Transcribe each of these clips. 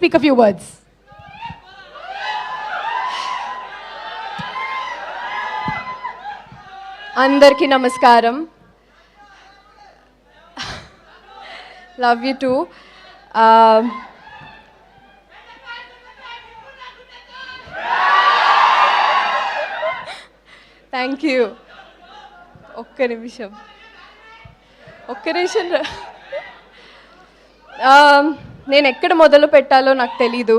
Speak a few words. అందరికీ నమస్కారం. Love you two. Thank you. ఒక్క నిమిషం. నేను ఎక్కడ మొదలు పెట్టాలో నాకు తెలీదు.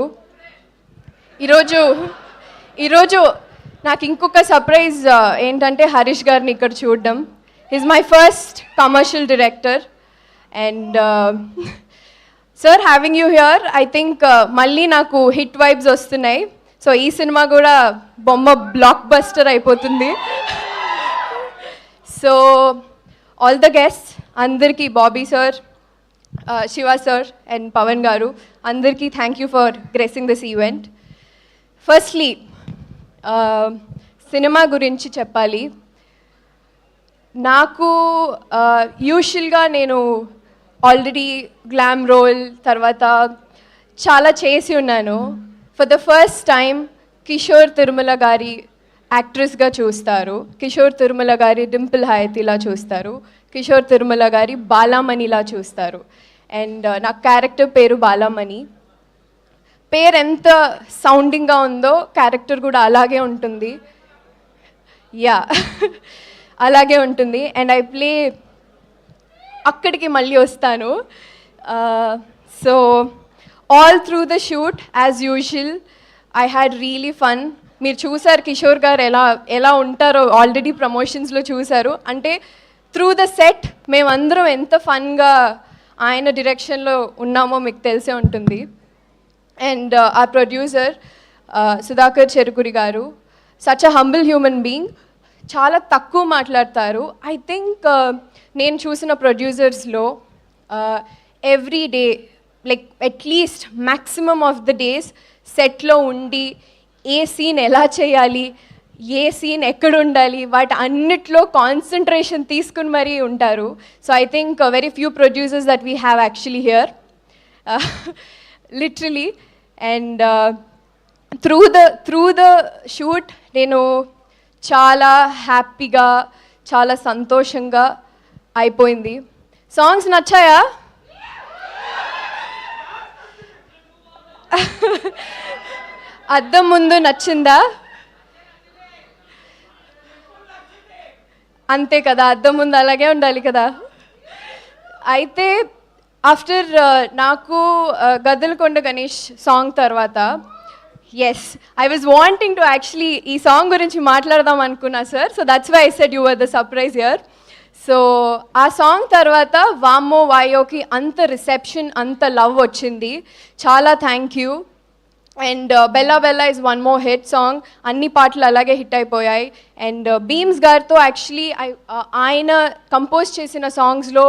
ఈరోజు నాకు ఇంకొక సర్ప్రైజ్ ఏంటంటే హరీష్ గారిని ఇక్కడ చూడడం. Is my first commercial director and sir having you here I think మళ్ళీ నాకు హిట్ వైబ్స్ వస్తున్నాయి. సో ఈ సినిమా కూడా బొమ్మ బ్లాక్ బస్టర్ అయిపోతుంది. సో ఆల్ ద గెస్ట్ అందరికీ, Bobby sir, Shiva sir and Pawan garu అందరికీ thank you for gracing this event. Firstly cinema గురించి చెప్పాలి. నాకు యూజువల్గా నేను ఆల్రెడీ గ్లామ్ రోల్ తర్వాత చాలా చేసి ఉన్నాను. For the first time Kishore Tirumala గారి యాక్ట్రెస్గా చూస్తారు, కిషోర్ తిరుమల గారి డింపుల్ హయతిలా చూస్తారు, కిషోర్ తిరుమల గారి బాలామణిలా చూస్తారు. అండ్ నా క్యారెక్టర్ పేరు బాలామణి. పేరు ఎంత సౌండింగ్గా ఉందో క్యారెక్టర్ కూడా అలాగే ఉంటుంది. యా అలాగే ఉంటుంది. అండ్ ఐ ప్లే అక్కడికి మళ్ళీ వస్తాను. So all through the shoot as usual I had really fun. మీరు చూసారు కిషోర్ గారు ఎలా ఉంటారో ఆల్రెడీ ప్రమోషన్స్లో చూశారు. అంటే త్రూ ద సెట్ మేమందరం ఎంత ఫన్గా ఆయన డైరెక్షన్లో ఉన్నామో మీకు తెలిసే ఉంటుంది. అండ్ ఆ producer Sudhakar Cherukuri garu such a humble human being. చాలా తక్కువ మాట్లాడతారు. ఐ థింక్ నేను చూసిన ప్రొడ్యూసర్స్లో every day like at least maximum of the days సెట్లో ఉండి ఏ సీన్ ఎలా చేయాలి, ఏ సీన్ ఎక్కడ ఉండాలి, వాటి అన్నిట్లో కాన్సన్ట్రేషన్ తీసుకుని మరీ ఉంటారు. So I think very few producers that we have actually here literally. And through the shoot నేను చాలా హ్యాపీగా చాలా సంతోషంగా అయిపోయింది. సాంగ్స్ నచ్చాయా? అద్దం ముందు నచ్చిందా? అంతే కదా, అద్దం ముందు అలాగే ఉండాలి కదా. అయితే ఆఫ్టర్ నాకు గద్దలకొండ గణేష్ సాంగ్ తర్వాత yes I was wanting to actually ఈ సాంగ్ గురించి మాట్లాడదాం అనుకున్నా sir. So that's why I said you were the surprise here. So ఆ సాంగ్ తర్వాత వామ్మో వాయోకి అంత రిసెప్షన్ అంత లవ్ వచ్చింది. చాలా థ్యాంక్ యూ. అండ్ బెల్లా బెల్లా is one more hit song. అన్ని పాటలు అలాగే హిట్ అయిపోయాయి. అండ్ బీమ్స్ గారితో యాక్చువల్లీ ఆయన కంపోజ్ చేసిన సాంగ్స్లో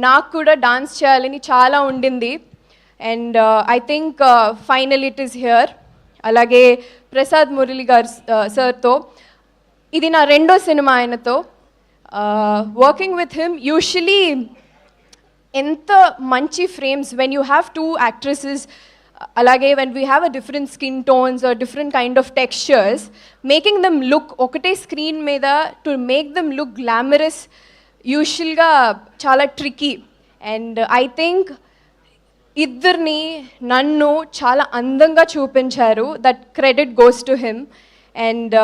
నాకు కూడా డాన్స్ చేయాలని చాలా ఉండింది. And I think final it is here. అలాగే ప్రసాద్ మురళి గారు సార్తో ఇది నా రెండో సినిమా ఆయనతో వర్కింగ్ విత్ హిమ్. యూజువలీ ఎంత మంచి frames when you have two actresses, అలాగే when we have a different skin tones or different kind of textures, making them look ఒకటే స్క్రీన్ మీద to make them look glamorous యూజువల్గా చాలా tricky. And I think ఇద్దరిని నన్ను చాలా అందంగా చూపించారు. That credit goes to him. And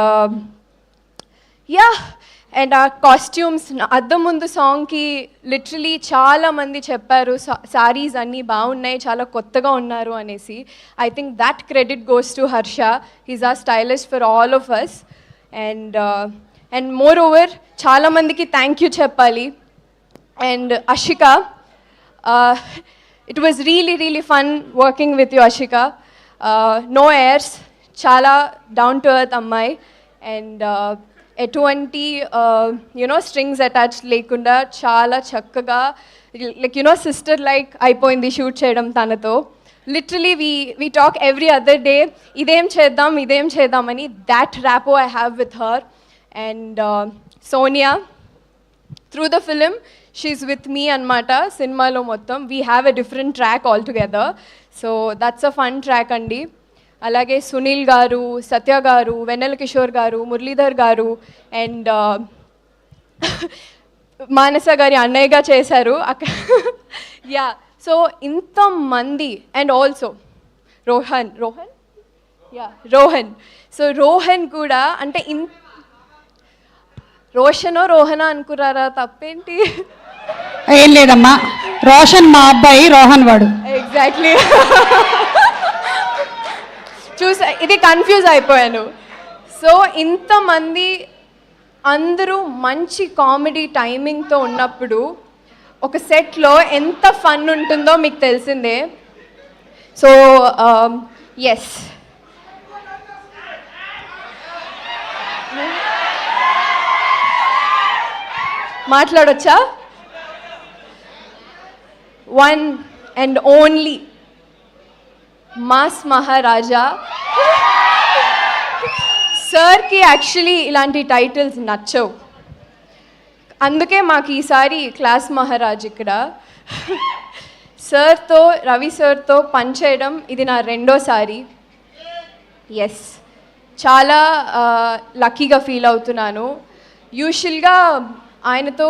yeah and ఆ కాస్ట్యూమ్స్ అద్దం ముందు సాంగ్కి లిటరలీ చాలామంది చెప్పారు సారీస్ అన్నీ బాగున్నాయి, చాలా కొత్తగా ఉన్నారు అనేసి. I think that credit goes to Harsha. He's our stylist for all of us. And moreover చాలామందికి థ్యాంక్ యూ చెప్పాలి. And Ashika, it was really fun working with you Ashika. No airs, చాలా డౌన్ టు ఎర్త్ అమ్మాయి. అండ్ ఎటువంటి strings attach లేకుండా చాలా చక్కగా like sister like అయిపోయింది షూట్ చేయడం తనతో. Literally we talk every other day, ఇదేం చేద్దాం అని. That rapport I have with her. And Sonia, through the film she's with me అనమాట. సినిమాలో మొత్తం we have a different track all together. So that's a fun track అండి. అలాగే సునీల్ గారు, సత్య గారు, వెన్నెల కిషోర్ గారు, మురళీధర్ గారు అండ్ మానస గారి అన్నయ్యగా చేశారు అక్కడ. యా, సో ఇంతమంది and also Rohan so Rohan కూడా అంటే రోహనా అనుకున్నారా? తప్పేంటి? ఏం లేదమ్మా, రోషన్ మా అబ్బాయి, రోహన్ వాడు. ఎగ్జాక్ట్లీ. చూసా, ఇది కన్ఫ్యూజ్ అయిపోయాను. సో ఇంతమంది అందరూ మంచి కామెడీ టైమింగ్తో ఉన్నప్పుడు ఒక సెట్లో ఎంత ఫన్ ఉంటుందో మీకు తెలిసిందే. సో ఎస్, మాట్లాడొచ్చా? One and only mass Maharaja సార్కి యాక్చువల్లీ ఇలాంటి టైటిల్స్ నచ్చవు, అందుకే మాకు ఈసారి క్లాస్ మహారాజ్ ఇక్కడ. సార్తో, రవి సార్తో పనిచేయడం ఇది నా రెండోసారి. ఎస్, చాలా లక్కీగా ఫీల్ అవుతున్నాను. యూజువల్గా ఆయనతో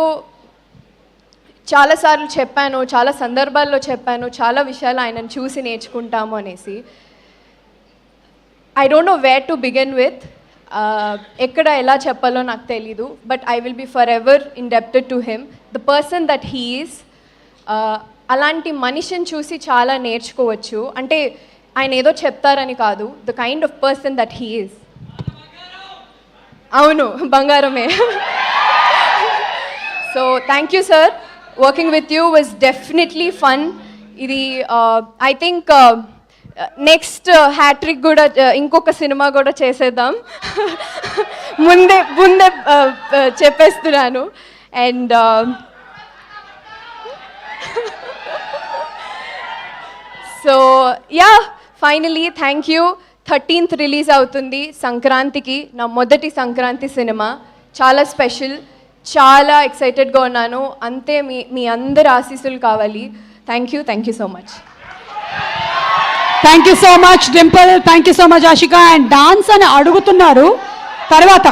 చాలాసార్లు చెప్పాను, చాలా సందర్భాల్లో చెప్పాను, చాలా విషయాలు ఆయనను చూసి నేర్చుకుంటాము అనేసి. I don't know where to begin with, ఎక్కడ ఎలా చెప్పాలో నాకు తెలీదు. But I will be for ever indebted to him, the person that he is. అలాంటి మనిషిని చూసి చాలా నేర్చుకోవచ్చు. అంటే ఆయన ఏదో చెప్తారని కాదు, the kind of person that he is. అవును, బంగారమే. So thank you sir, working with you was definitely fun. ఇది ఐ థింక్ నెక్స్ట్ హ్యాట్రిక్ కూడా ఇంకొక సినిమా కూడా చేసేద్దాం. ముందే చెప్పేస్తున్నాను. And so yeah, finally thank you. 13th release అవుతుంది సంక్రాంతికి, నా మొదటి సంక్రాంతి సినిమా. చాలా స్పెషల్, చాలా ఎక్సైటెడ్గా ఉన్నాను. అంతే మీ అందరి ఆశీస్సులు కావాలి. Thank you so much. Thank you so much Dimple, thank you so much Ashika. And dance అని అడుగుతున్నారు తర్వాత.